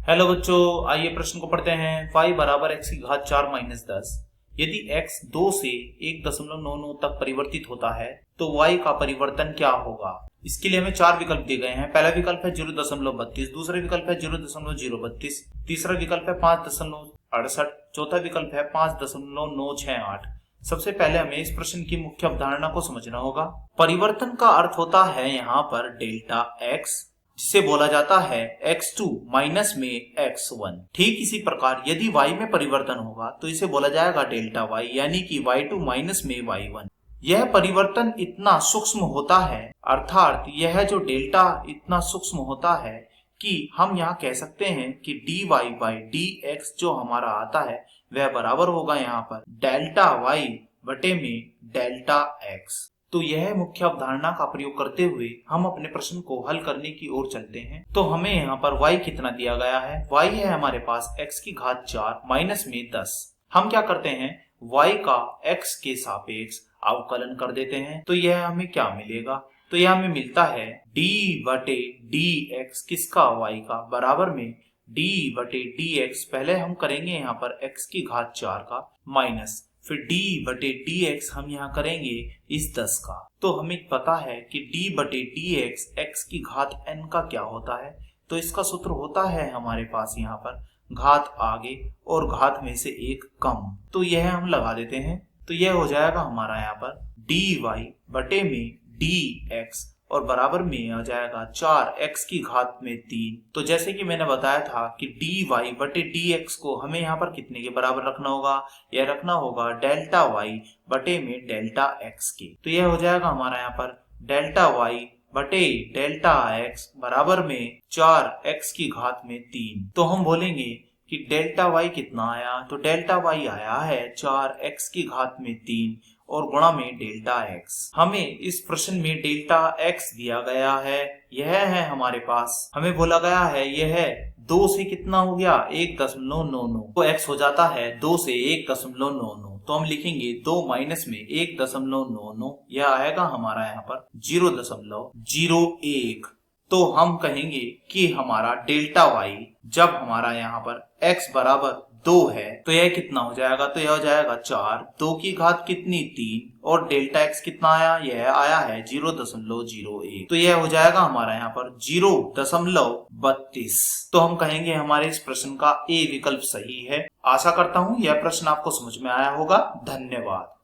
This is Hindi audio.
हेलो बच्चों, आइए प्रश्न को पढ़ते हैं। y बराबर x की घात 4 माइनस 10। यदि x 2 से 1.99 तक परिवर्तित होता है तो y का परिवर्तन क्या होगा। इसके लिए हमें चार विकल्प दिए गए हैं। पहला विकल्प है 0.32, दूसरा विकल्प है 0.032, तीसरा विकल्प है 5.68, चौथा विकल्प है 5.968। सबसे पहले हमें इस प्रश्न की मुख्य अवधारणा को समझना होगा। परिवर्तन का अर्थ होता है यहाँ पर डेल्टा x, जिसे बोला जाता है x2 माइनस में x1। ठीक इसी प्रकार यदि y में परिवर्तन होगा तो इसे बोला जाएगा डेल्टा y, यानी कि y2 माइनस में y1। यह परिवर्तन इतना सूक्ष्म होता है, अर्थात यह जो डेल्टा इतना सूक्ष्म होता है कि हम यहाँ कह सकते हैं कि dy बाई dx जो हमारा आता है वह बराबर होगा यहाँ पर डेल्टा y बटे में डेल्टा x। तो यह मुख्य अवधारणा का प्रयोग करते हुए हम अपने प्रश्न को हल करने की ओर चलते हैं। तो हमें यहाँ पर y कितना दिया गया है, y है हमारे पास x की घात 4 माइनस में 10। हम क्या करते हैं, y का x के सापेक्ष अवकलन कर देते हैं। तो यह हमें क्या मिलेगा, तो यह हमें मिलता है d बटे dx किसका, y का, बराबर में d बटे dx। पहले हम करेंगे यहाँ पर x की घात 4 का माइनस, फिर d बटे dx हम यहाँ करेंगे इस 10 का। तो हमें पता है कि d बटे dx x की घात n का क्या होता है। तो इसका सूत्र होता है हमारे पास यहाँ पर घात आगे और घात में से एक कम। तो यह हम लगा देते हैं। तो यह हो जाएगा हमारा यहाँ पर dy बटे में dx और बराबर में आ जाएगा 4x की घात में 3। तो जैसे कि मैंने बताया था कि dy बटे dx को हमें यहाँ पर कितने के बराबर रखना होगा, यह रखना होगा डेल्टा y बटे में डेल्टा x के। तो यह हो जाएगा हमारा यहाँ पर डेल्टा y बटे डेल्टा x बराबर में 4x की घात में 3। तो हम बोलेंगे कि डेल्टा y कितना आया, तो डेल्टा y आया है 4x की घात में 3 और गुणा में डेल्टा x। हमें इस प्रश्न में डेल्टा x दिया गया है, यह है हमारे पास। हमें बोला गया है यह 2 से कितना हो गया 1.99, तो x हो जाता है 2 से 1.99। तो हम लिखेंगे 2 माइनस में 1.99, यह आएगा हमारा यहाँ पर 0.01। तो हम कहेंगे कि हमारा डेल्टा y जब हमारा यहाँ पर x बराबर 2 है तो यह कितना हो जाएगा, तो यह हो जाएगा 4, 2 की घात कितनी 3 और डेल्टा x कितना आया, यह आया है 0.01। तो यह हो जाएगा हमारा यहाँ पर 0.32। तो हम कहेंगे हमारे इस प्रश्न का ए विकल्प सही है। आशा करता हूँ यह प्रश्न आपको समझ में आया होगा। धन्यवाद।